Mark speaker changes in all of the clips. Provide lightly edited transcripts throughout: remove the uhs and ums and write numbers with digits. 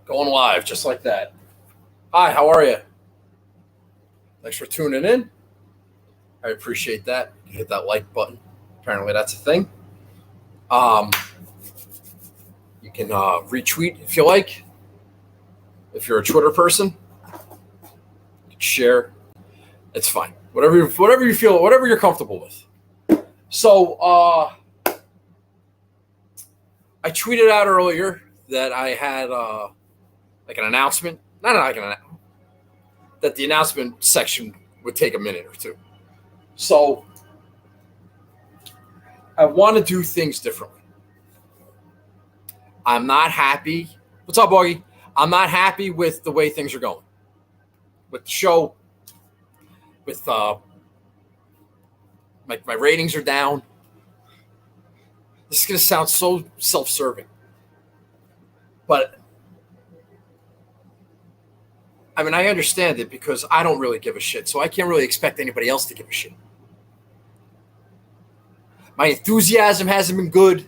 Speaker 1: Going live just like that. Hi, how are you? Thanks for tuning in. I appreciate that. Hit that like button. Apparently that's a thing. You can retweet if you like. If you're a Twitter person, you can share. It's fine. Whatever you feel, whatever you're comfortable with. So I tweeted out earlier that I had like an announcement. Not like an announcement. That the announcement section would take a minute or two. So I want to do things differently. I'm not happy. What's up, Augie? I'm not happy with the way things are going. With the show, with my ratings are down. This is going to sound so self-serving. But I mean, I understand it because I don't really give a shit. So I can't really expect anybody else to give a shit. My enthusiasm hasn't been good.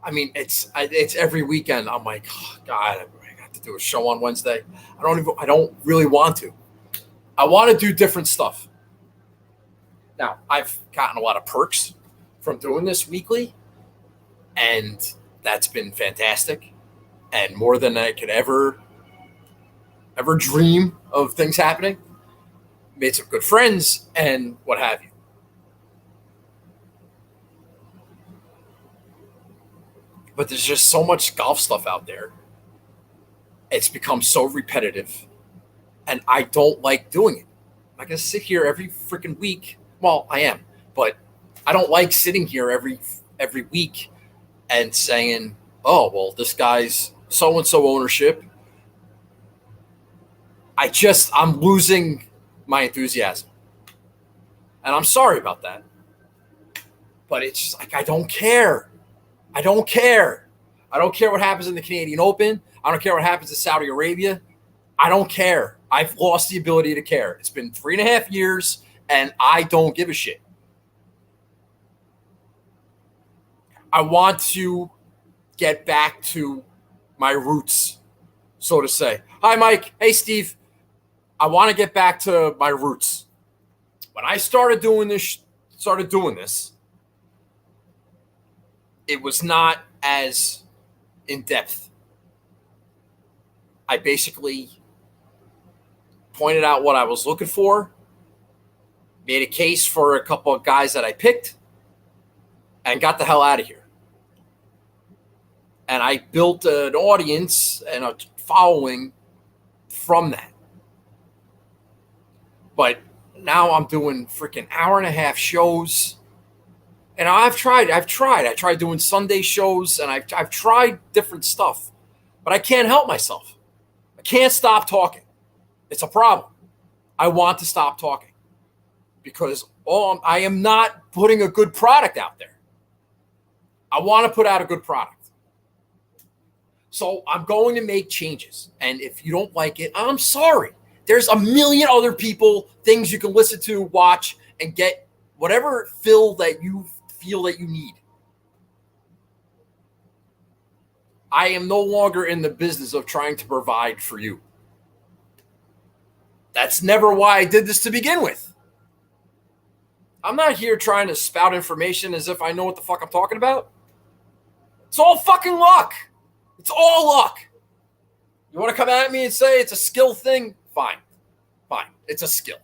Speaker 1: I mean, it's every weekend. I'm like, oh, God, I got to do a show on Wednesday. I don't really want to. I want to do different stuff. Now, I've gotten a lot of perks from doing this weekly, and that's been fantastic, and more than I could ever dream of things happening. Made some good friends and what have you. But there's just so much golf stuff out there. It's become so repetitive, and I don't like doing it. I'm not going to sit here every freaking week. Well, I am, but I don't like sitting here every week and saying, oh, well, this guy's so-and-so ownership. I'm losing my enthusiasm. And I'm sorry about that. But it's just like, I don't care. I don't care what happens in the Canadian Open. I don't care what happens in Saudi Arabia. I don't care. I've lost the ability to care. It's been 3.5 years, and I don't give a shit. I want to get back to my roots, so to say. Hi, Mike. Hey, Steve. I want to get back to my roots. When I started doing this, it was not as in depth. I basically pointed out what I was looking for, made a case for a couple of guys that I picked, and got the hell out of here. And I built an audience and a following from that. But now I'm doing freaking 1.5-hour shows. And I've tried. I tried doing Sunday shows, and I've tried different stuff. But I can't help myself. I can't stop talking. It's a problem. I want to stop talking because I am not putting a good product out there. I want to put out a good product. So I'm going to make changes. And if you don't like it, I'm sorry. There's a million other people, things you can listen to, watch, and get whatever fill that you feel that you need. I am no longer in the business of trying to provide for you. That's never why I did this to begin with. I'm not here trying to spout information as if I know what the fuck I'm talking about. It's all fucking luck. It's all luck. You want to come at me and say it's a skill thing? Fine. It's a skill.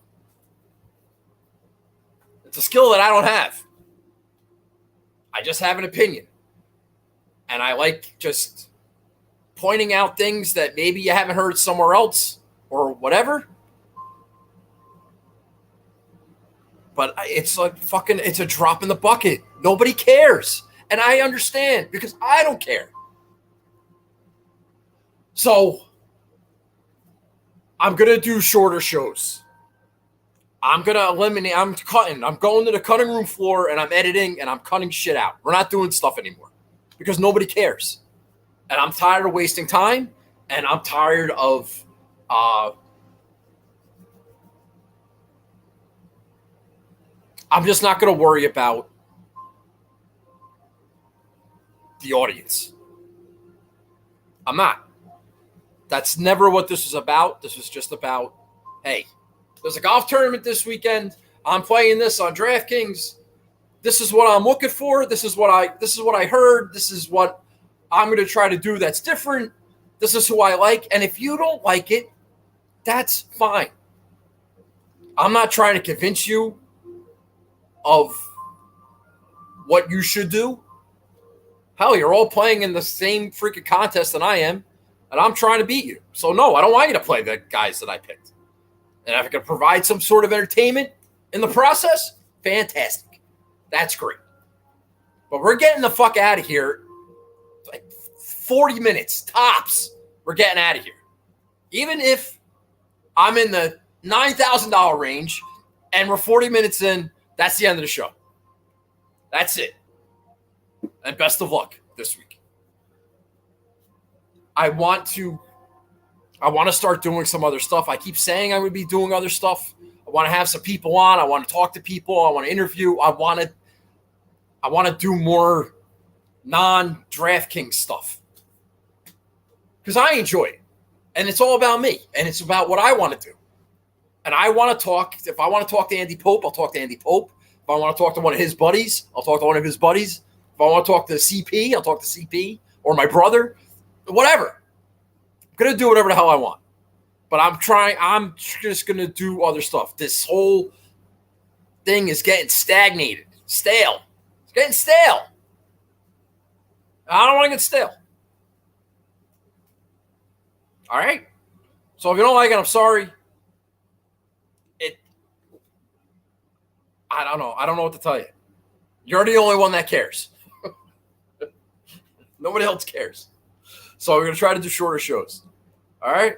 Speaker 1: It's a skill that I don't have. I just have an opinion. And I like just pointing out things that maybe you haven't heard somewhere else or whatever. But it's like it's a drop in the bucket. Nobody cares. And I understand because I don't care. So I'm going to do shorter shows. I'm going to eliminate. I'm cutting. I'm going to the cutting room floor and I'm editing and I'm cutting shit out. We're not doing stuff anymore because nobody cares. And I'm tired of wasting time. And I'm tired of I'm just not going to worry about the audience. I'm not. That's never what this was about. This was just about, hey, there's a golf tournament this weekend. I'm playing this on DraftKings. This is what I'm looking for. This is what I heard. This is what I'm going to try to do that's different. This is who I like. And if you don't like it, that's fine. I'm not trying to convince you of what you should do. Hell, you're all playing in the same freaking contest that I am, and I'm trying to beat you. So, no, I don't want you to play the guys that I picked. And if I can provide some sort of entertainment in the process, fantastic. That's great. But we're getting the fuck out of here. Like 40 minutes, tops. We're getting out of here. Even if I'm in the $9,000 range and we're 40 minutes in, that's the end of the show. That's it. And best of luck this week. I want to start doing some other stuff. I keep saying I would be doing other stuff. I want to have some people on. I want to talk to people. I want to interview. I want to do more non-DraftKings stuff because I enjoy it. And it's all about me. And it's about what I want to do. And I want to talk. If I want to talk to Andy Pope, I'll talk to Andy Pope. If I want to talk to one of his buddies, I'll talk to one of his buddies. If I want to talk to CP, I'll talk to CP or my brother. Whatever. I'm going to do whatever the hell I want. But I'm just going to do other stuff. This whole thing is getting stagnated. Stale. It's getting stale. I don't want to get stale. All right? So if you don't like it, I'm sorry. I don't know. I don't know what to tell you. You're the only one that cares. Nobody else cares. So we're going to try to do shorter shows. All right?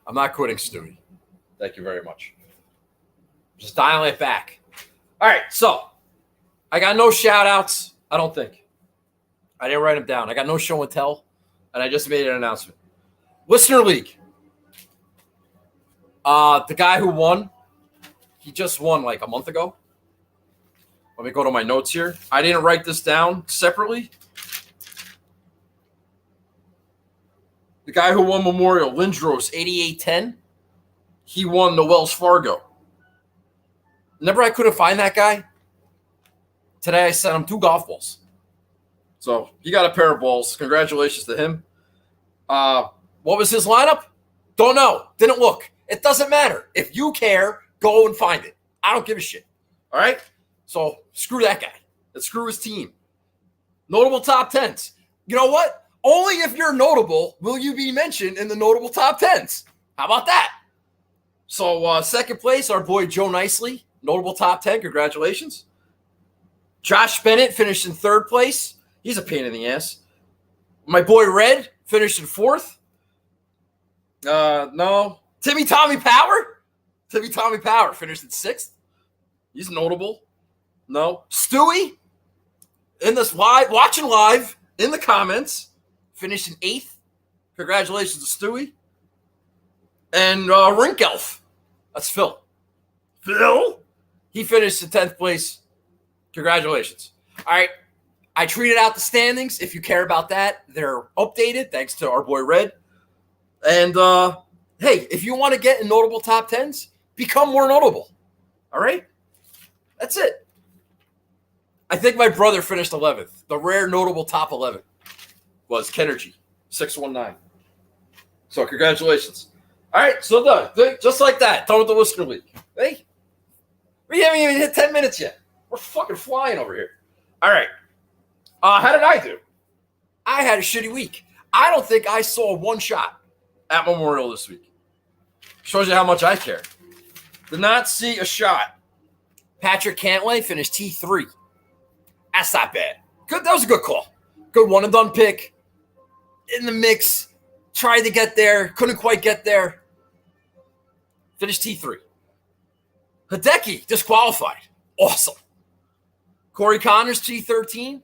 Speaker 1: I'm not quitting, Stewie. Thank you very much. Just dialing it back. All right, so I got no shout-outs, I don't think. I didn't write them down. I got no show and tell, and I just made an announcement. Listener League. The guy who won, he just won like a month ago. Let me go to my notes here. I didn't write this down separately. The guy who won Memorial, Lindros, 8810. He won the Wells Fargo. Remember I couldn't find that guy? Today I sent him 2 golf balls. So he got a pair of balls. Congratulations to him. What was his lineup? Don't know. Didn't look. It doesn't matter. If you care, go and find it. I don't give a shit. All right? So screw that guy. And screw his team. Notable top 10s. You know what? Only if you're notable will you be mentioned in the notable top 10s. How about that? So second place, our boy Joe Nicely. Notable top 10. Congratulations. Josh Bennett finished in third place. He's a pain in the ass. My boy Red finished in fourth. No. Timmy Tommy Power? Timmy Tommy Power finished in sixth. He's notable. No. Stewie in this live, watching live in the comments, finished in eighth. Congratulations to Stewie. And Rink Elf. That's Phil. Phil? He finished in 10th place. Congratulations. All right. I tweeted out the standings. If you care about that, they're updated thanks to our boy Red. And, hey, if you want to get in notable top 10s, become more notable. All right? That's it. I think my brother finished 11th. The rare notable top 11 was Kenergy, 619. So congratulations. All right, so done. Just like that. Done with the Listener League. Hey, we haven't even hit 10 minutes yet. We're fucking flying over here. All right. How did I do? I had a shitty week. I don't think I saw one shot at Memorial this week. Shows you how much I care. Did not see a shot. Patrick Cantlay finished T3. That's not bad. Good. That was a good call. Good one and done pick. In the mix. Tried to get there. Couldn't quite get there. Finished T3. Hideki disqualified. Awesome. Corey Connors T13.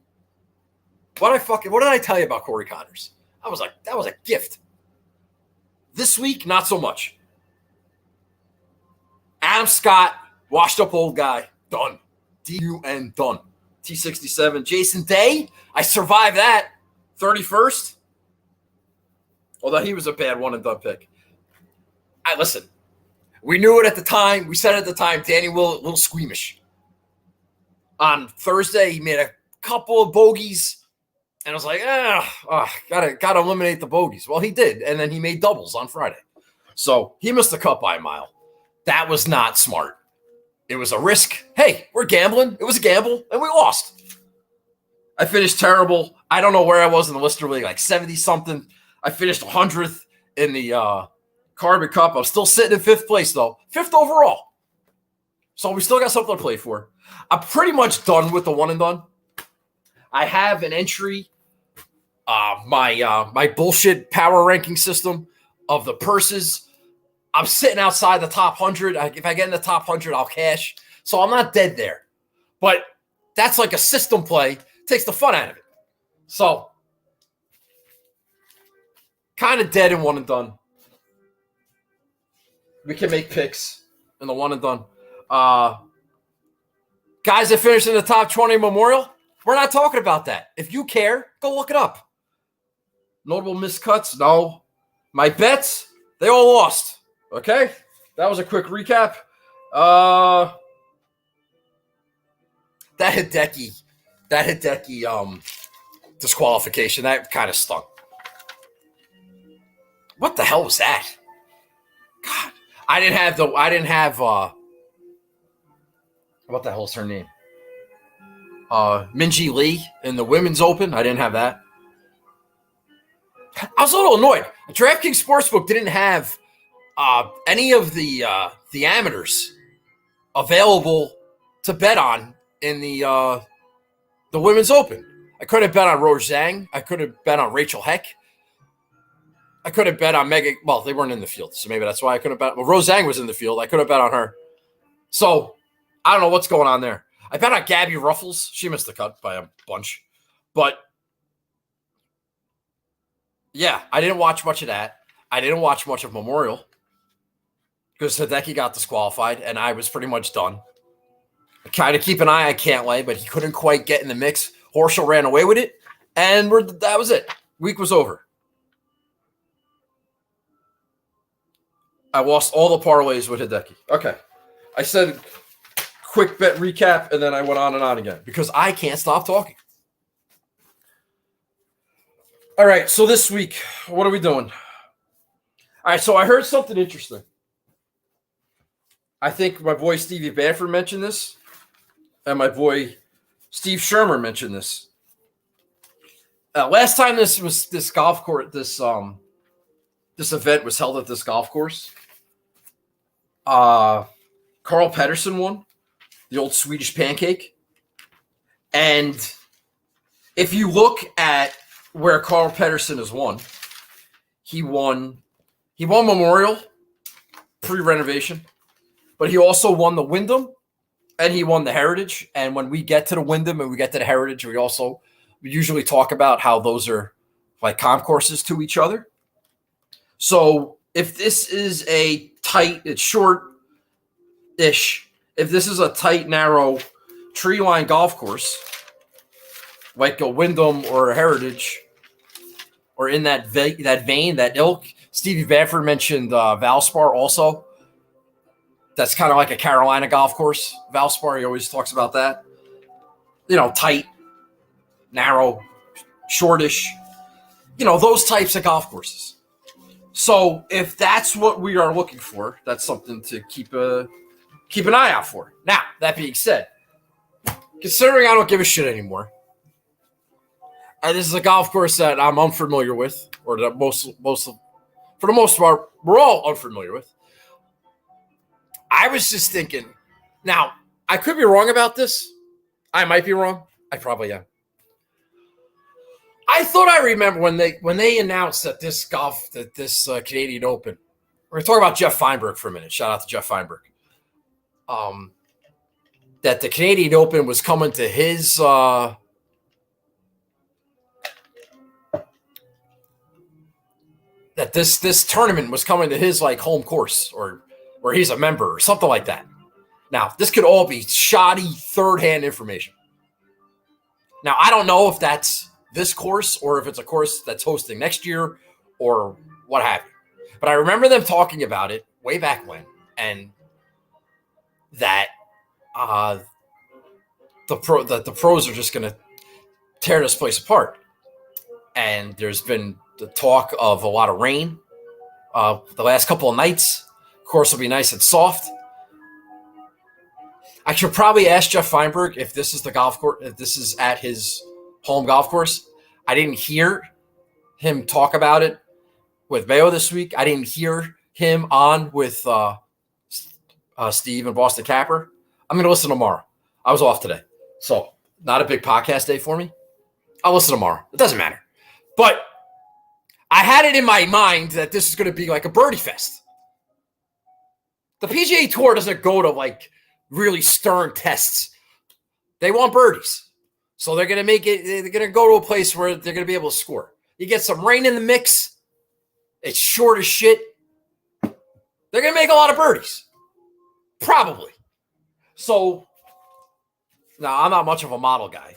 Speaker 1: What did I tell you about Corey Connors? I was like, that was a gift. This week, not so much. Adam Scott, washed up old guy, done. D-U-N, done. T67. Jason Day, I survived that. 31st. Although he was a bad one and done pick. Listen, we knew it at the time. We said it at the time, Danny Will, a little squeamish. On Thursday, he made a couple of bogeys, and I was like, gotta eliminate the bogeys. Well, he did, and then he made doubles on Friday. So he missed the cut by a mile. That was not smart. It was a risk. Hey, we're gambling. It was a gamble, and we lost. I finished terrible. I don't know where I was in the Lister League, like 70-something. I finished 100th in the Carbon Cup. I'm still sitting in 5th place, though. 5th overall. So we still got something to play for. I'm pretty much done with the one and done. I have an entry, my bullshit power ranking system of the purses. I'm sitting outside the top 100. If I get in the top 100, I'll cash. So I'm not dead there. But that's like a system play. Takes the fun out of it. So kind of dead in one and done. We can make picks in the one and done. Guys that finished in the top 20 Memorial, we're not talking about that. If you care, go look it up. Notable miscuts? No. My bets, they all lost. Okay? That was a quick recap. That Hideki disqualification, that kind of stung. What the hell was that? God. I didn't have what the hell's her name? Minji Lee in the Women's Open. I didn't have that. I was a little annoyed. DraftKings Sportsbook didn't have any of the amateurs available to bet on in the Women's Open. I couldn't bet on Rose Zhang. I couldn't bet on Rachel Heck. I could have bet on Megan. Well, they weren't in the field, so maybe that's why I couldn't bet. Well, Rose Zhang was in the field. I could have bet on her. So I don't know what's going on there. I bet on Gabby Ruffles. She missed the cut by a bunch. But yeah, I didn't watch much of that. I didn't watch much of Memorial because Hideki got disqualified, and I was pretty much done. I kind of keep an eye on Cantlay, but he couldn't quite get in the mix. Horschel ran away with it, and that was it. Week was over. I lost all the parlays with Hideki. Okay. I said quick bet recap, and then I went on and on again because I can't stop talking. All right, so this week, what are we doing? All right, so I heard something interesting. I think my boy Stevie Banford mentioned this, and my boy Steve Shermer mentioned this. Last time this golf course, this event was held at this golf course, Carl Pettersson won, the old Swedish pancake. And if you look at where Carl Pettersson has won, he won Memorial pre-renovation, but he also won the Wyndham and he won the Heritage. And when we get to the Wyndham and we get to the Heritage, we usually talk about how those are like comp courses to each other. So if this is a tight, it's short-ish. If this is a tight, narrow, tree-line golf course, like a Wyndham or a Heritage, or in that vein, that ilk, Stevie Banford mentioned Valspar also. That's kind of like a Carolina golf course. Valspar, he always talks about that. You know, tight, narrow, shortish. You know, those types of golf courses. So if that's what we are looking for, that's something to keep an eye out for. Now, that being said, considering I don't give a shit anymore, this is a golf course that I'm unfamiliar with, or that for the most part, we're all unfamiliar with. I was just thinking, now, I could be wrong about this. I might be wrong. I probably am. I thought I remember when they announced that this Canadian Open, we're going to talk about Jeff Feinberg for a minute. Shout out to Jeff Feinberg. That the Canadian Open was coming to his that this tournament was coming to his like home course or or he's a member or something like that. Now, this could all be shoddy third-hand information. Now, I don't know if that's this course or if it's a course that's hosting next year or what have you. But I remember them talking about it way back when, and that the pros are just going to tear this place apart. And there's been the talk of a lot of rain the last couple of nights. Of course, will be nice and soft. I should probably ask Jeff Feinberg if this is the golf course, if this is at his home golf course. I didn't hear him talk about it with Mayo this week. I didn't hear him on with Steve and Boston Capper. I'm going to listen tomorrow. I was off today, so not a big podcast day for me. I'll listen tomorrow. It doesn't matter. But I had it in my mind that this is going to be like a birdie fest. The PGA Tour doesn't go to like really stern tests. They want birdies. So they're going to make it, they're going to go to a place where they're going to be able to score. You get some rain in the mix. It's short as shit. They're going to make a lot of birdies. Probably. So, now I'm not much of a model guy,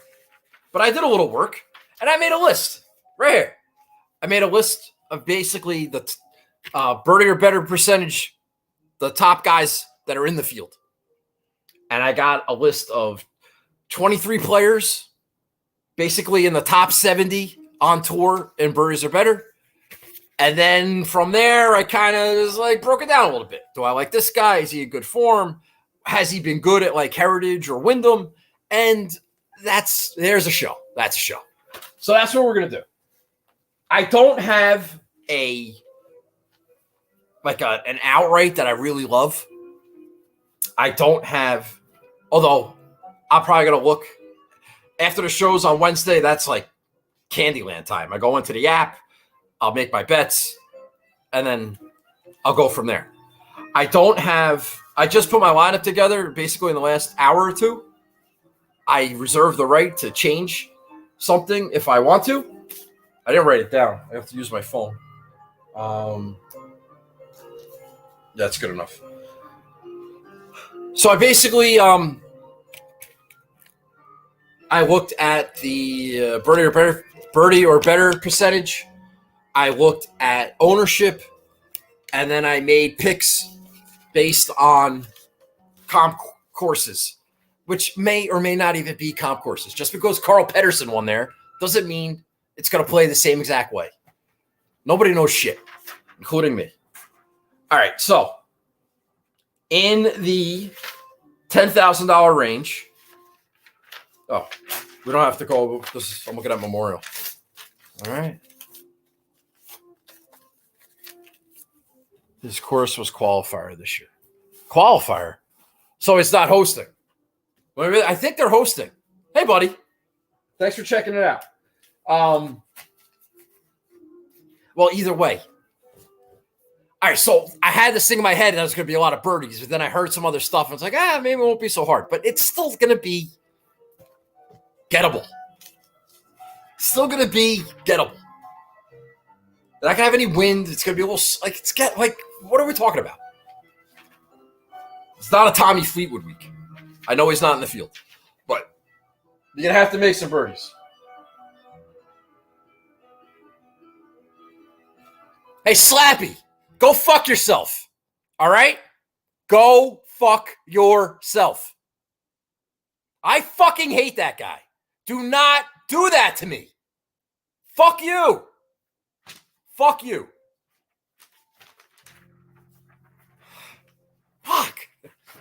Speaker 1: but I did a little work and I made a list right here. I made a list of basically the birdie or better percentage, the top guys that are in the field. And I got a list of 23 players, basically in the top 70 on tour in birdies or better. And then from there, I kind of just like broke it down a little bit. Do I like this guy? Is he in good form? Has he been good at like Heritage or Wyndham? And there's a show. That's a show. So that's what we're going to do. I don't have an outright that I really love. I don't have, although I'm probably going to look after the shows on Wednesday. That's like Candyland time. I go into the app, I'll make my bets, and then I'll go from there. I just put my lineup together basically in the last hour or two. I reserve the right to change something if I want to. I didn't write it down. I have to use my phone. That's good enough. So I basically, I looked at the birdie or better percentage. I looked at ownership, and then I made picks based on comp courses, which may or may not even be comp courses. Just because Carl Pedersen won there doesn't mean it's going to play the same exact way. Nobody knows shit, including me. All right, so in the $10,000 range, we don't have to go. I'm looking at Memorial. All right. This course was qualifier this year. Qualifier? So it's not hosting. I think they're hosting. Hey, buddy. Thanks for checking it out. Well, either way. All right, so I had this thing in my head that was going to be a lot of birdies, but then I heard some other stuff, and it's like, maybe it won't be so hard. But it's still going to be gettable. Still going to be gettable. They're not going to have any wind. It's going to be a little, what are we talking about? It's not a Tommy Fleetwood week. I know he's not in the field, but you're going to have to make some birdies. Hey, Slappy, go fuck yourself. All right? Go fuck yourself. I fucking hate that guy. Do not do that to me. Fuck you. Fuck you. Fuck.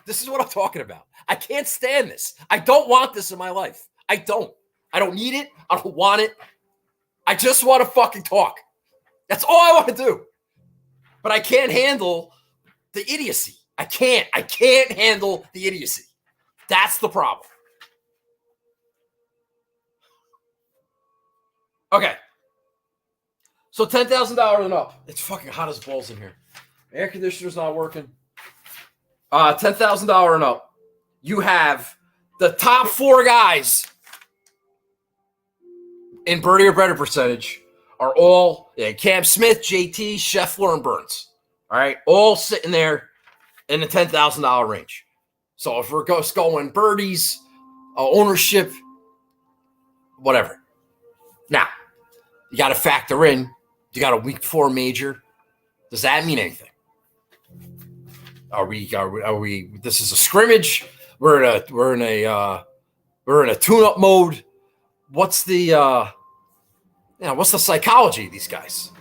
Speaker 1: This is what I'm talking about. I can't stand this. I don't want this in my life. I don't need it. I don't want it. I just want to fucking talk. That's all I want to do. But I can't handle the idiocy. I can't handle the idiocy. That's the problem. Okay. So $10,000 and up. It's fucking hot as balls in here. Air conditioner's not working. $10,000 and up. You have the top four guys in birdie or better percentage are all Cam Smith, JT, Scheffler, and Burns. All right, all sitting there in the $10,000 range. So if we're going birdies, ownership, whatever. Now, you got to factor in, you got a week 4 major. Does that mean anything? Are we, this is a scrimmage. We're in a tune-up mode. What's the psychology of these guys?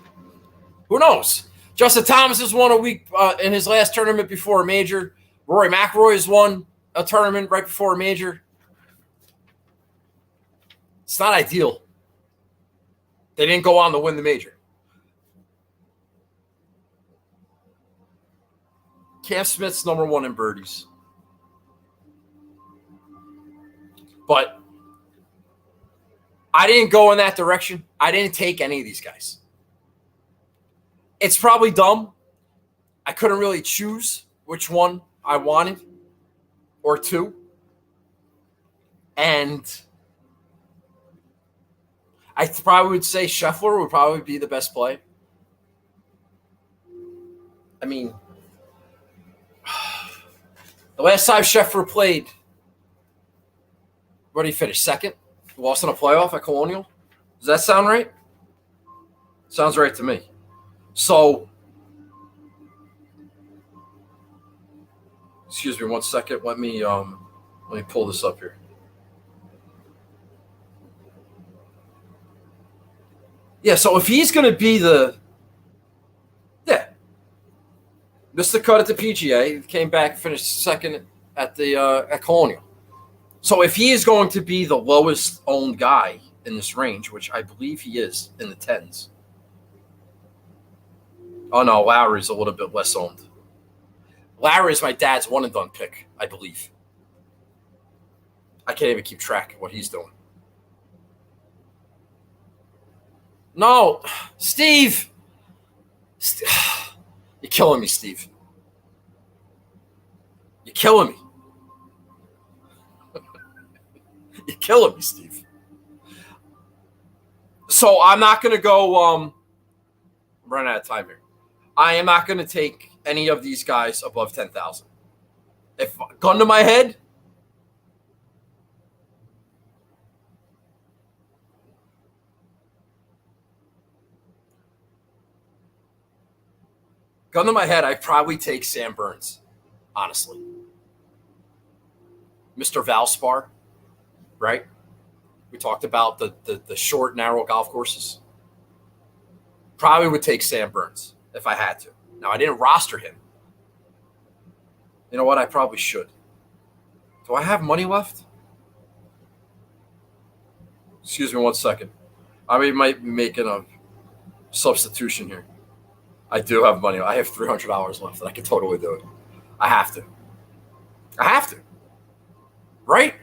Speaker 1: Who knows? Justin Thomas has won a week in his last tournament before a major. Rory McIlroy has won a tournament right before a major. It's not ideal. They didn't go on to win the major. Cam Smith's number 1 in birdies. But I didn't go in that direction. I didn't take any of these guys. It's probably dumb. I couldn't really choose which one I wanted or two. And I probably would say Scheffler would probably be the best play. I mean, the last time Scheffler played, where did he finish? Second? He lost in a playoff at Colonial? Does that sound right? Sounds right to me. So, excuse me 1 second. Let me pull this up here. Yeah, so if he's going to be missed the cut at the PGA, came back, finished second at Colonial. So if he is going to be the lowest owned guy in this range, which I believe he is in the 10s. Oh no, Lowry's a little bit less owned. Lowry is my dad's one and done pick, I believe. I can't even keep track of what he's doing. No, Steve. You're killing me, Steve. You're killing me. You're killing me, Steve. So I'm not going to go. I'm running out of time here. I am not going to take any of these guys above 10,000. If gun to my head, I'd probably take Sam Burns, honestly. Mr. Valspar, right? We talked about the short, narrow golf courses. Probably would take Sam Burns if I had to. Now, I didn't roster him. You know what? I probably should. Do I have money left? Excuse me 1 second. I might be making a substitution here. I do have money. I have $300 left, and I can totally do it. I have to. Right?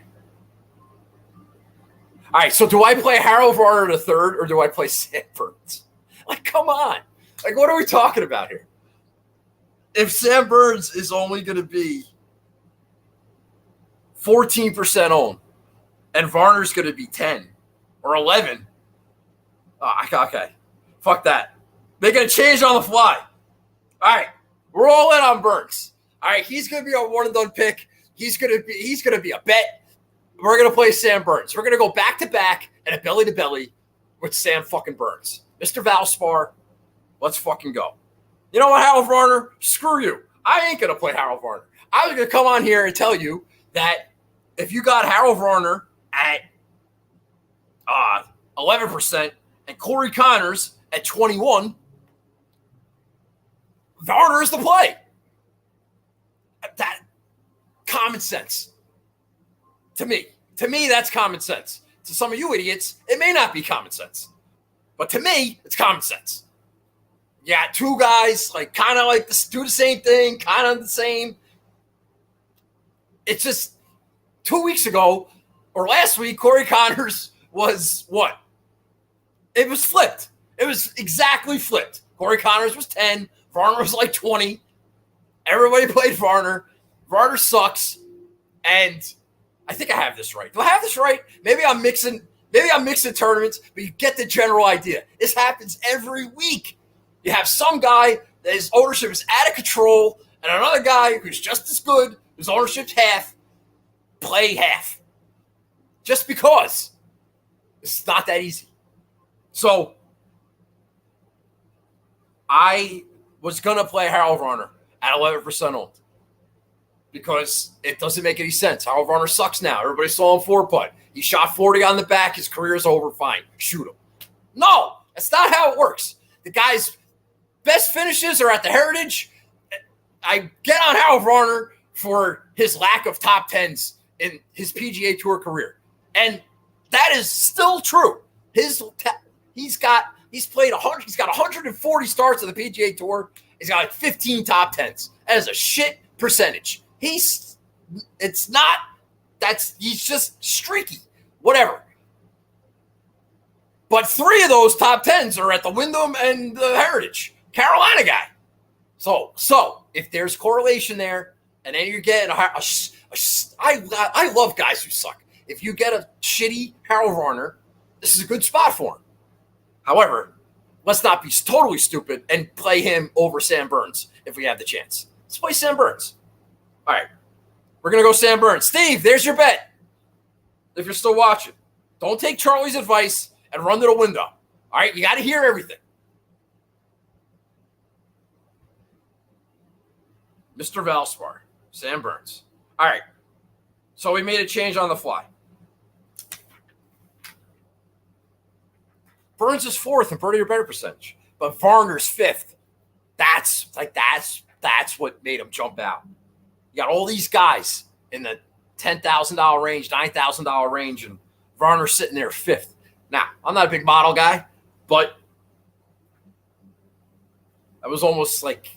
Speaker 1: All right, so do I play Harold Varner the third, or do I play Sam Burns? Like, come on. Like, what are we talking about here? If Sam Burns is only going to be 14% owned, and Varner's going to be 10 or 11, okay. Fuck that. They're going to change on the fly. All right, we're all in on Burns. All right, he's going to be our one and done pick. He's going to be a bet. We're going to play Sam Burns. We're going to go back to back and a belly to belly with Sam fucking Burns. Mr. Valspar, let's fucking go. You know what, Harold Varner? Screw you. I ain't going to play Harold Varner. I was going to come on here and tell you that if you got Harold Varner at 11% and Corey Connors at 21%, Varner is the play. That common sense. To me, that's common sense. To some of you idiots, it may not be common sense. But to me, it's common sense. Yeah, two guys, like kind of like do the same thing, kind of the same. It's just 2 weeks ago or last week, Corey Connors was what? It was flipped. It was exactly flipped. Corey Connors was 10. Varner was like 20. Everybody played Varner. Varner sucks. And I think I have this right. Do I have this right? Maybe I'm mixing tournaments, but you get the general idea. This happens every week. You have some guy that his ownership is out of control, and another guy who's just as good, whose ownership's half, play half. Just because. It's not that easy. So I was going to play Harold Varner at 11% owned because it doesn't make any sense. Harold Varner sucks now. Everybody saw him 4-putt. He shot 40 on the back. His career's over. Fine. Shoot him. No, that's not how it works. The guy's best finishes are at the Heritage. I get on Harold Varner for his lack of top tens in his PGA Tour career. And that is still true. He's played 100. He's got 140 starts on the PGA Tour. He's got like 15 top tens. That is a shit percentage. He's just streaky. Whatever. But 3 of those top tens are at the Wyndham and the Heritage. Carolina guy. So if there's correlation there, and then you're getting I love guys who suck. If you get a shitty Harold Varner, this is a good spot for him. However, let's not be totally stupid and play him over Sam Burns if we have the chance. Let's play Sam Burns. All right. We're going to go Sam Burns. Steve, there's your bet. If you're still watching, don't take Charlie's advice and run to the window. All right? You got to hear everything. Mr. Valspar, Sam Burns. All right. So we made a change on the fly. Burns is 4th in birdie or better percentage, but Varner's 5th. That's what made him jump out. You got all these guys in the $10,000 range, $9,000 range, and Varner's sitting there 5th. Now, I'm not a big model guy, but I was almost like,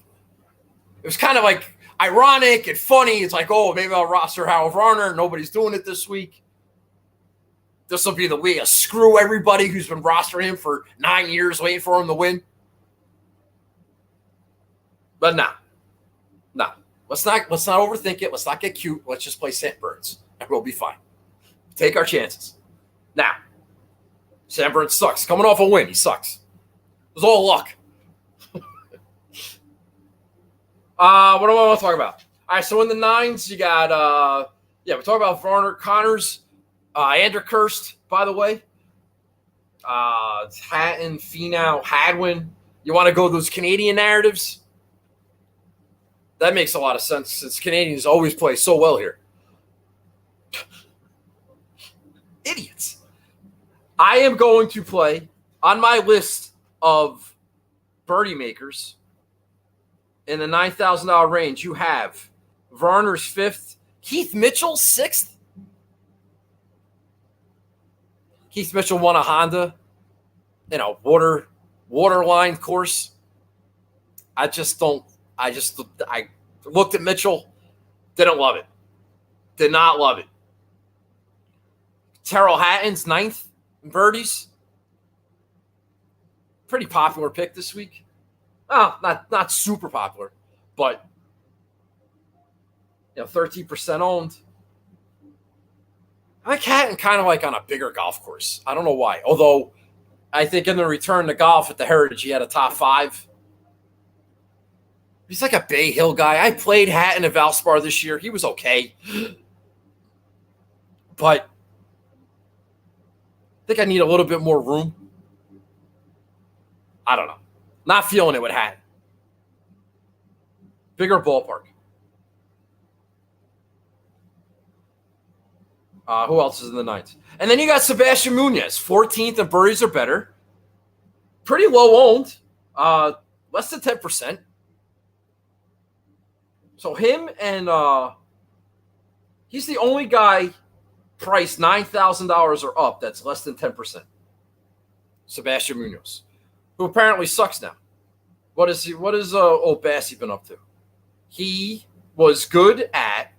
Speaker 1: it was kind of like ironic and funny. It's like, oh, maybe I'll roster Harold Varner. Nobody's doing it this week. This will be the week. Screw everybody who's been rostering him for 9 years waiting for him to win. But no. Let's not overthink it. Let's not get cute. Let's just play Sam Burns, and we'll be fine. Take our chances. Now, Sam Burns sucks. Coming off a win, he sucks. It was all luck. What do I want to talk about? All right, so in the 9s, you got, we talk about Varner, Connors, Anderkurst, by the way. Hatton, Finau, Hadwin. You want to go those Canadian narratives? That makes a lot of sense since Canadians always play so well here. Idiots. I am going to play on my list of birdie makers in the $9,000 range. You have Varner's 5th, Keith Mitchell 6th. Keith Mitchell won a Honda in a waterline course. I looked at Mitchell, didn't love it. Did not love it. Terrell Hatton's 9th in birdies. Pretty popular pick this week. Oh, not super popular, but 13% owned. I like Hatton kind of like on a bigger golf course. I don't know why. Although I think in the return to golf at the Heritage, he had a top 5. He's like a Bay Hill guy. I played Hatton at Valspar this year. He was okay. But I think I need a little bit more room. I don't know. Not feeling it with Hatton. Bigger ballpark. Who else is in the 9th? And then you got Sebastian Munoz, 14th in birdies or better. Pretty low owned. Less than 10%. So him and he's the only guy priced $9,000 or up that's less than 10%. Sebastian Munoz, who apparently sucks now. What is old Bassy been up to? He was good at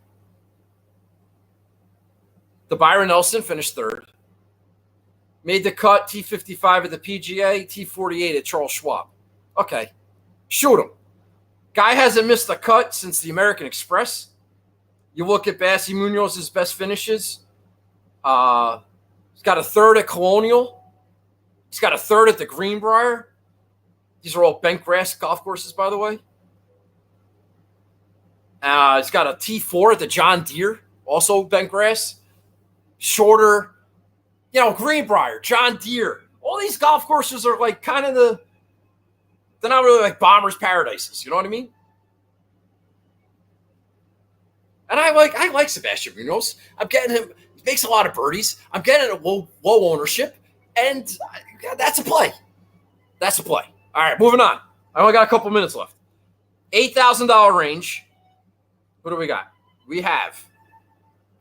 Speaker 1: the Byron Nelson, finished 3rd. Made the cut, T55 at the PGA, T48 at Charles Schwab. Okay, shoot him. Guy hasn't missed a cut since the American Express. You look at Bassy Munoz's best finishes. He's got a 3rd at Colonial. He's got a 3rd at the Greenbrier. These are all bent grass golf courses, by the way. It's got a T4 at the John Deere, also bent grass. Shorter, Greenbrier, John Deere. All these golf courses are like kind of they're not really like bombers' paradises. You know what I mean? And I like Sebastian Munoz. I'm getting him. He makes a lot of birdies. I'm getting a low ownership, and that's a play. That's a play. All right, moving on. I only got a couple minutes left. $8,000 range. What do we got? We have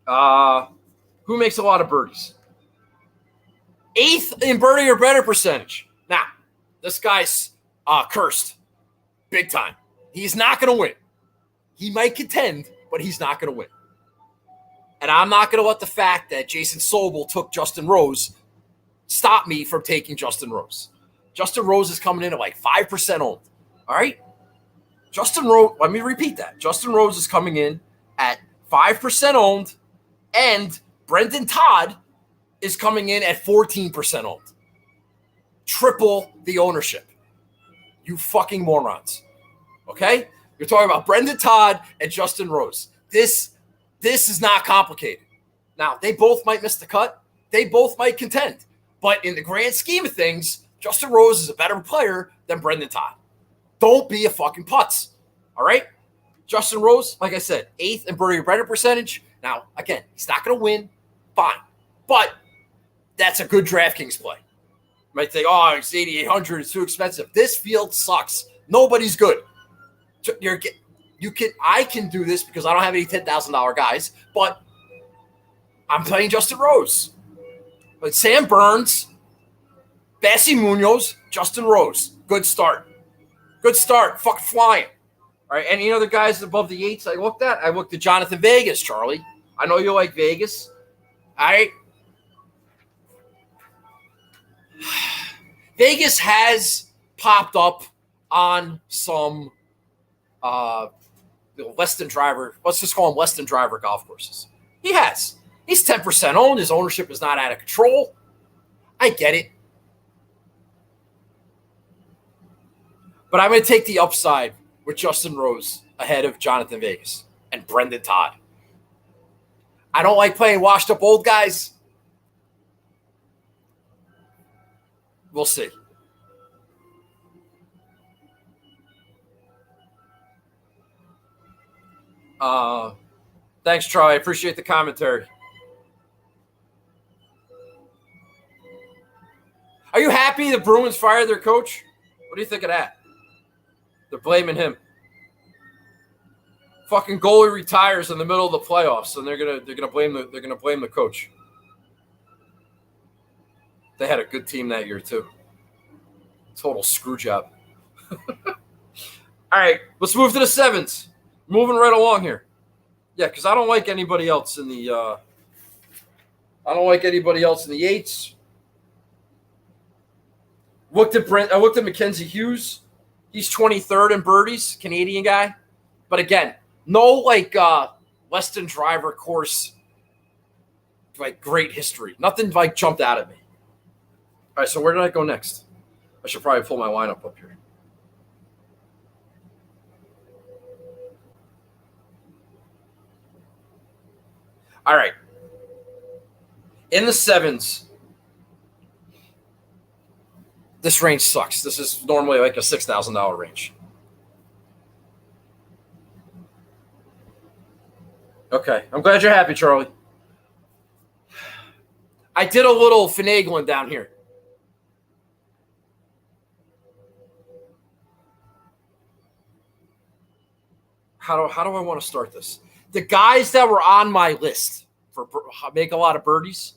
Speaker 1: who makes a lot of birdies? 8th in birdie or better percentage. Now, this guy's cursed big time. He's not going to win. He might contend, but he's not going to win. And I'm not going to let the fact that Jason Sobel took Justin Rose stop me from taking Justin Rose. Justin Rose is coming in at like 5% owned. All right? Justin Rose, let me repeat that. Justin Rose is coming in at 5% owned, and Brendan Todd is coming in at 14% owned. Triple the ownership. You fucking morons. Okay? You're talking about Brendan Todd and Justin Rose. This is not complicated. Now, they both might miss the cut. They both might contend. But in the grand scheme of things, Justin Rose is a better player than Brendan Todd. Don't be a fucking putz. All right? Justin Rose, like I said, 8th in birdie or better percentage. Now, again, he's not going to win. Fine. But that's a good DraftKings play. You might think, oh, it's 8,800. It's too expensive. This field sucks. Nobody's good. I can do this because I don't have any $10,000 guys, but I'm playing Justin Rose. But Sam Burns, Sebastian Munoz, Justin Rose. Good start. Good start. Fuck flying. All right. Any other guys above the 8s I looked at? I looked at Jonathan Vegas, Charlie. I know you like Vegas. All right. Vegas has popped up on some less than driver. Let's just call them less than driver golf courses. He has. He's 10% owned. His ownership is not out of control. I get it. But I'm going to take the upside with Justin Rose ahead of Jonathan Vegas and Brendan Todd. I don't like playing washed up old guys. We'll see. Thanks, Charlie. I appreciate the commentary. Are you happy the Bruins fired their coach? What do you think of that? They're blaming him. Fucking goalie retires in the middle of the playoffs, and they're gonna blame the coach. They had a good team that year too. Total screw job. All right, let's move to the 7s. Moving right along here. Yeah, because I don't like anybody else in the. I don't like anybody else in the 8s. I looked at Mackenzie Hughes. He's 23rd in birdies, Canadian guy. But again, no less than driver course, like great history. Nothing like jumped out at me. All right, so where did I go next? I should probably pull my lineup up here. All right. In the 7s, this range sucks. This is normally like a $6,000 range. Okay. I'm glad you're happy, Charlie. I did a little finagling down here. How do I want to start this? The guys that were on my list for make a lot of birdies,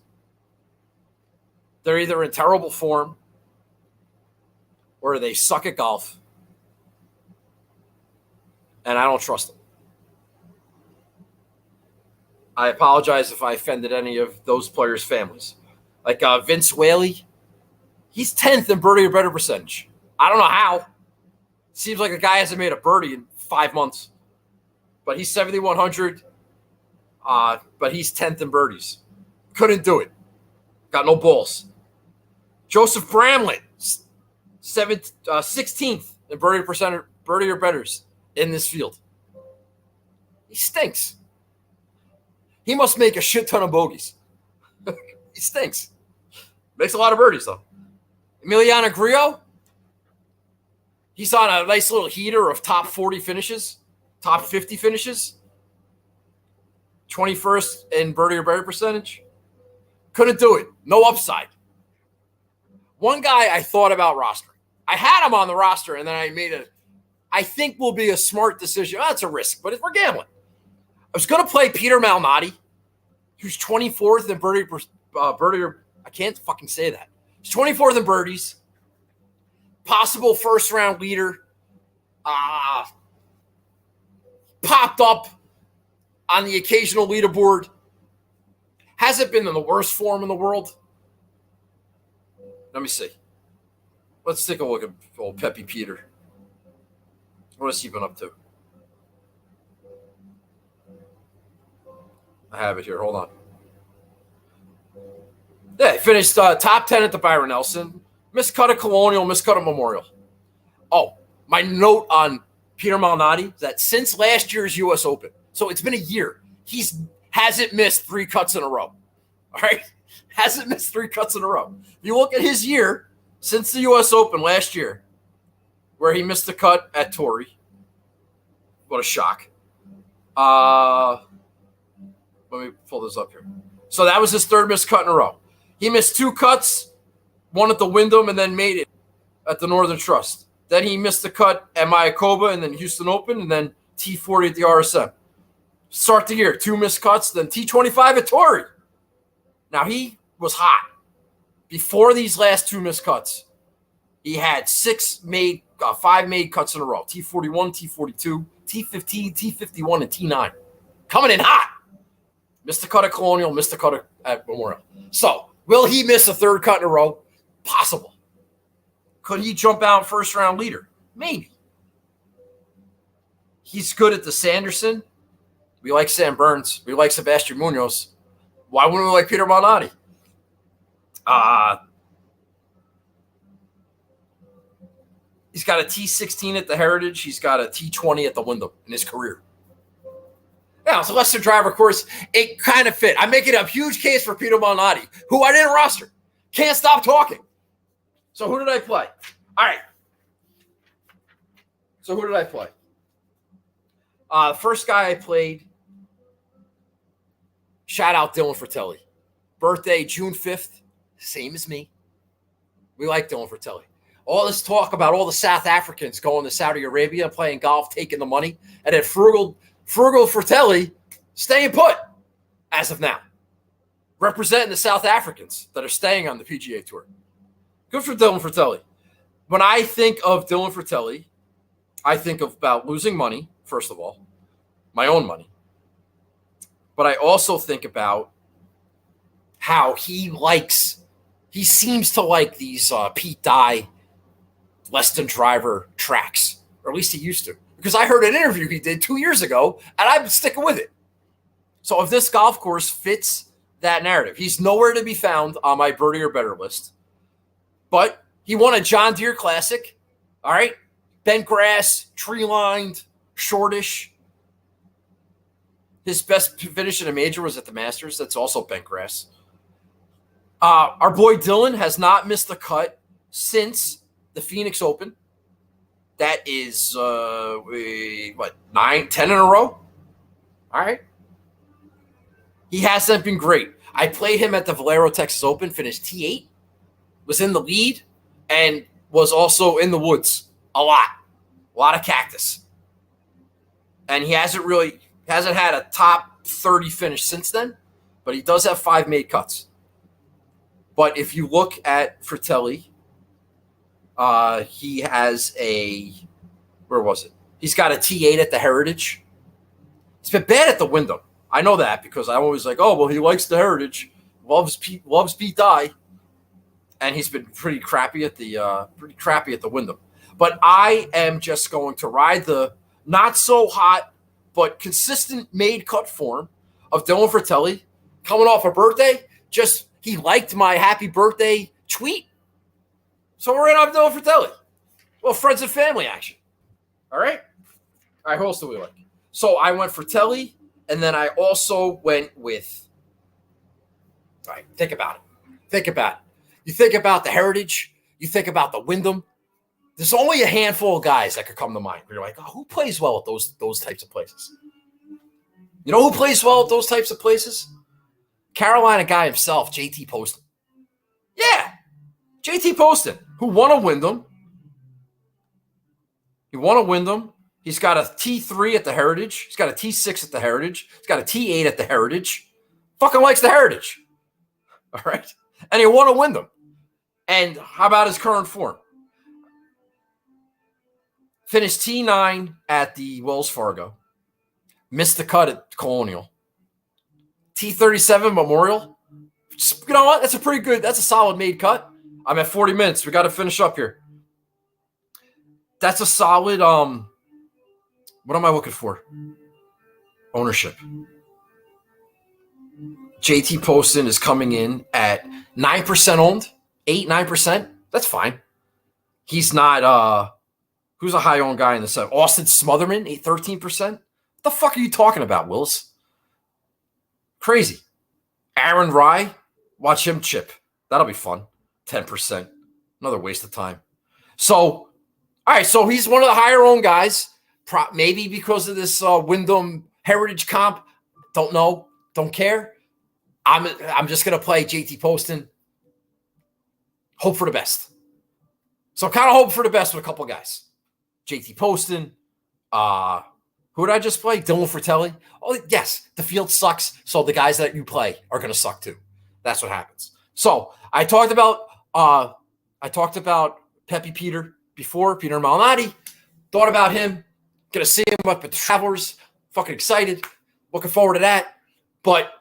Speaker 1: they're either in terrible form or they suck at golf, and I don't trust them. I apologize if I offended any of those players' families. Like Vince Whaley, he's 10th in birdie or better percentage. I don't know how. Seems like a guy hasn't made a birdie in 5 months. But he's 7,100. But he's 10th in birdies. Couldn't do it. Got no balls. Joseph Bramlett, 16th in birdie or betters in this field. He stinks. He must make a shit ton of bogeys. He stinks. Makes a lot of birdies, though. Emiliano Grillo, he's on a nice little heater of top 40 finishes, top 50 finishes, 21st in birdie or better percentage. Couldn't do it. No upside. One guy I thought about rostering. I had him on the roster, and then I made I think will be a smart decision. That's a risk, but we're gambling. I was going to play Peter Malmotti, who's 24th in birdie, I can't fucking say that. He's 24th in birdies. Possible first-round leader. Popped up on the occasional leaderboard. Hasn't been in the worst form in the world. Let me see. Let's take a look at old Peppy Peter. What has he been up to? I have it here. Hold on. Yeah, he finished top 10 at the Byron Nelson. Miscut at Colonial, miscut at Memorial. Oh, my note on Peter Malnati is that since last year's U.S. Open, so it's been a year, hasn't missed 3 cuts in a row. All right? Hasn't missed 3 cuts in a row. If you look at his year since the U.S. Open last year, where he missed a cut at Torrey. What a shock. Let me pull this up here. So that was his 3rd missed cut in a row. He missed 2 cuts, one at the Wyndham, and then made it at the Northern Trust. Then he missed the cut at Mayakoba and then Houston Open, and then T40 at the RSM. Start the year, 2 missed cuts, then T25 at Torrey. Now, he was hot. Before these last 2 missed cuts, he had 5 made cuts in a row. T41, T42, T15, T51, and T9. Coming in hot. Missed the cut at Colonial, missed the cut at Memorial. So, will he miss a 3rd cut in a row? Possible. Could he jump out first-round leader? Maybe. He's good at the Sanderson. We like Sam Burns. We like Sebastian Munoz. Why wouldn't we like Peter Malnati? He's got a T16 at the Heritage. He's got a T20 at the Wyndham in his career. Now, it's a lesser driver course. It kind of fit. I'm making a huge case for Peter Malnati, who I didn't roster. Can't stop talking. So who did I play? All right. So who did I play? The first guy I played, shout out Dylan Fratelli. Birthday June 5th, same as me. We like Dylan Fratelli. All this talk about all the South Africans going to Saudi Arabia, playing golf, taking the money, and then frugal Fratelli staying put as of now, representing the South Africans that are staying on the PGA Tour. Good for Dylan Fratelli. When I think of Dylan Fratelli, I think about losing money, first of all, my own money. But I also think about how he seems to like these Pete Dye, less than driver tracks, or at least he used to. Because I heard an interview he did 2 years ago, and I'm sticking with it. So if this golf course fits that narrative, he's nowhere to be found on my birdie or better list. But he won a John Deere Classic, all right? Bent grass, tree-lined, shortish. His best finish in a major was at the Masters. That's also bent grass. Our boy Dylan has not missed a cut since the Phoenix Open. That is, 9, 10 in a row? All right. He hasn't been great. I played him at the Valero Texas Open, finished T8, was in the lead, and was also in the woods a lot of cactus. And he hasn't had a top 30 finish since then, but he does have 5 made cuts. But if you look at Fratelli, he has where was it? He's got a T8 at the Heritage. He's been bad at the Wyndham. I know that because I'm always like, oh, well, he likes the Heritage, loves Pete Dye, and he's been pretty crappy at the Wyndham. But I am just going to ride the not so hot but consistent made cut form of Dylan Fratelli coming off a birthday. Just he liked my happy birthday tweet. So we're in on Dylan Fratelli. Well, friends and family action. All right? All right, who else do we like? So I went Fratelli, and then I also went with. All right, think about it. Think about it. You think about the Heritage. You think about the Wyndham. There's only a handful of guys that could come to mind. You're like, oh, who plays well at those types of places? You know who plays well at those types of places? Carolina guy himself, JT Poston. Yeah, JT Poston, who won a Wyndham. He won a Wyndham. He's got a T3 at the Heritage. He's got a T6 at the Heritage. He's got a T8 at the Heritage. Fucking likes the Heritage. All right? And he won a Wyndham. And how about his current form? Finished T9 at the Wells Fargo. Missed the cut at Colonial. T37 Memorial. You know what? That's a solid made cut. I'm at 40 minutes. We got to finish up here. That's a solid, what am I looking for? Ownership. JT Poston is coming in at 9% owned, 9%. That's fine. He's not, who's a high owned guy in the set? Austin Smotherman, 13%. What the fuck are you talking about, Wills? Crazy. Aaron Rye, watch him chip. That'll be fun. 10%. Another waste of time. So, all right, so he's one of the higher owned guys. Maybe because of this Wyndham Heritage comp. Don't know. Don't care. I'm just going to play JT Poston. Hope for the best. So kind of hope for the best with a couple of guys. JT Poston. Who did I just play? Dylan Fratelli. Oh, yes. The field sucks. So the guys that you play are going to suck too. That's what happens. So I talked about Pepe Peter before, Peter Malmotti. Thought about him. Going to see him up at the Travelers. Fucking excited. Looking forward to that. But,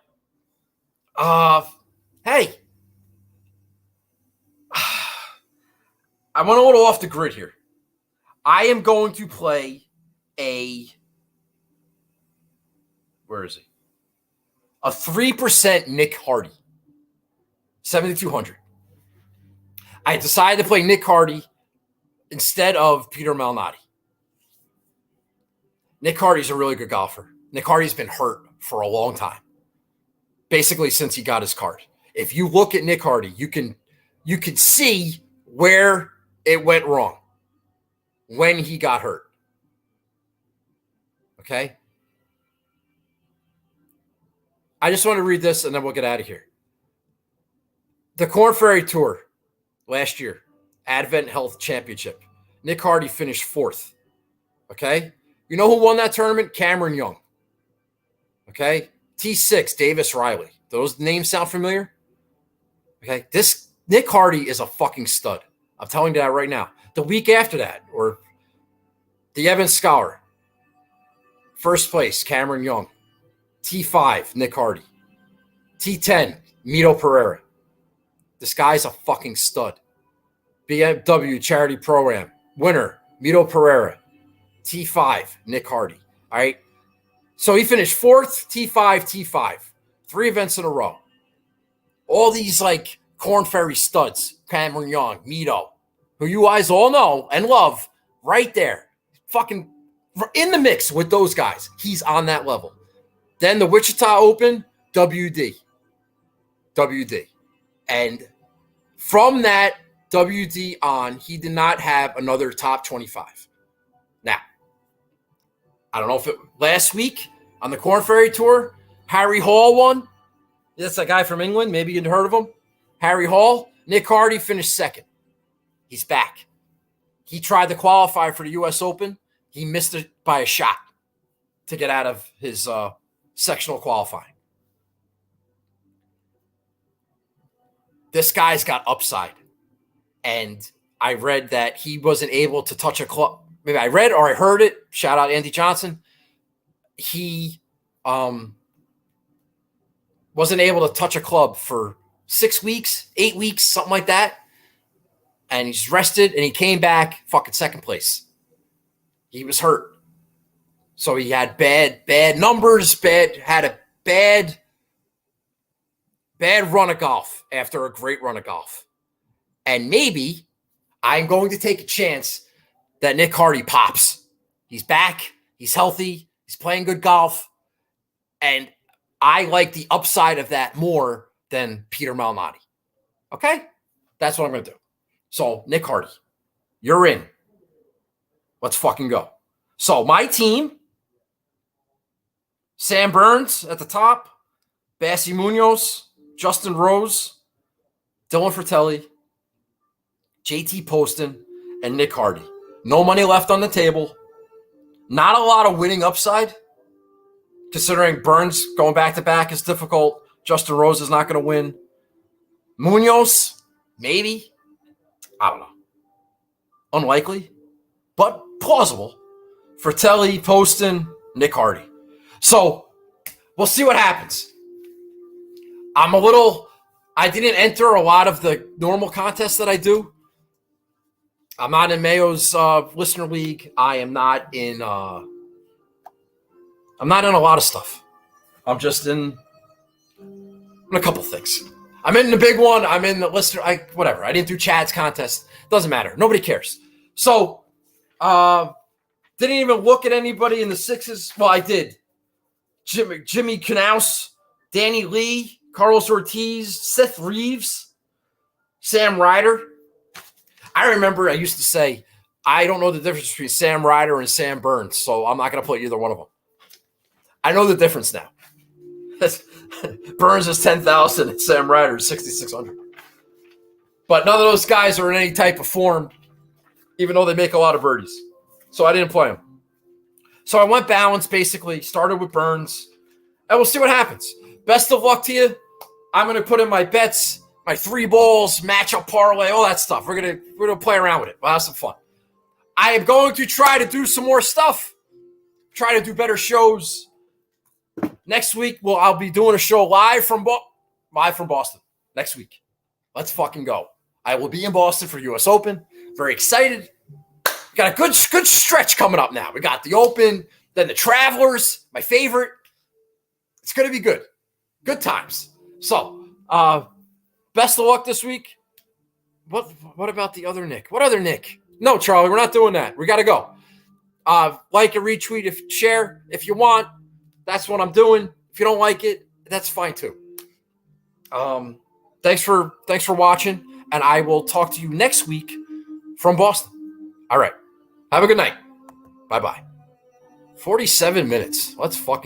Speaker 1: hey. I went a little off the grid here. I am going to play where is he? A 3% Nick Hardy. 7,200. I decided to play Nick Hardy instead of Peter Malmotti. Nick Hardy's a really good golfer. Nick Hardy's been hurt for a long time. Basically since he got his card. If you look at Nick Hardy, you can see where it went wrong when he got hurt. Okay? I just want to read this and then we'll get out of here. The Korn Ferry Tour last year, Advent Health Championship. Nick Hardy finished 4th. Okay? You know who won that tournament? Cameron Young. Okay? T6, Davis Riley. Those names sound familiar? Okay? This Nick Hardy is a fucking stud. I'm telling you that right now. The week after that, or the Evans Scholar. First place, Cameron Young. T5, Nick Hardy. T10, Mito Pereira. This guy's a fucking stud. BMW Charity Pro-Am. Winner, Mito Pereira. T5, Nick Hardy. All right? So he finished 4th, T5. 3 events in a row. All these, like, Korn Ferry studs. Cameron Young, Mito, who you guys all know and love, right there. Fucking in the mix with those guys. He's on that level. Then the Wichita Open, WD. And from that WD on, he did not have another top 25. Now, I don't know if it last week on the Korn Ferry Tour, Harry Hall won. That's a guy from England. Maybe you'd heard of him. Harry Hall. Nick Hardy finished 2nd. He's back. He tried to qualify for the U.S. Open. He missed it by a shot to get out of his sectional qualifying. This guy's got upside. And I read that he wasn't able to touch a club. Maybe I read or I heard it. Shout out Andy Johnson. He wasn't able to touch a club for 6 weeks, 8 weeks, something like that. And he's rested and he came back fucking 2nd place. He was hurt. So he had bad numbers, had a bad run of golf after a great run of golf. And maybe I'm going to take a chance that Nick Hardy pops. He's back. He's healthy. He's playing good golf. And I like the upside of that more than Peter Malmotti. Okay? That's what I'm going to do. So, Nick Hardy, you're in. Let's fucking go. So, my team, Sam Burns at the top, Bassy Munoz, Justin Rose, Dylan Fratelli, JT Poston, and Nick Hardy. No money left on the table. Not a lot of winning upside, considering Burns going back-to-back is difficult. Justin Rose is not going to win. Munoz, maybe. I don't know. Unlikely, but plausible. Fratelli, Poston, Nick Hardy. So we'll see what happens. I didn't enter a lot of the normal contests that I do. I'm not in Mayo's listener league. I'm not in a lot of stuff. I'm just in a couple things. I'm in the big one. I'm in the listener. Whatever. I didn't do Chad's contest. Doesn't matter. Nobody cares. So, didn't even look at anybody in the sixes. Well, I did. Jimmy Knaus, Danny Lee, Carlos Ortiz, Seth Reeves, Sam Ryder. I remember I used to say, I don't know the difference between Sam Ryder and Sam Burns, so I'm not going to put either one of them. I know the difference now. Burns is 10,000 and Sam Ryder is 6,600. But none of those guys are in any type of form, even though they make a lot of birdies. So I didn't play them. So I went balanced, basically, started with Burns, and we'll see what happens. Best of luck to you. I'm going to put in my bets, my 3 balls, matchup parlay, all that stuff. We're gonna play around with it. We'll have some fun. I am going to try to do some more stuff, try to do better shows. Next week, I'll be doing a show live from Boston next week. Let's fucking go. I will be in Boston for U.S. Open. Very excited. Got a good stretch coming up now. We got the Open, then the Travelers, my favorite. It's going to be good. Good times. So, best of luck this week. What about the other Nick? What other Nick? No, Charlie, we're not doing that. We got to go. Like and retweet, share if you want. That's what I'm doing. If you don't like it, that's fine too. Thanks for watching, and I will talk to you next week from Boston. All right. Have a good night. Bye-bye. 47 minutes. Let's fucking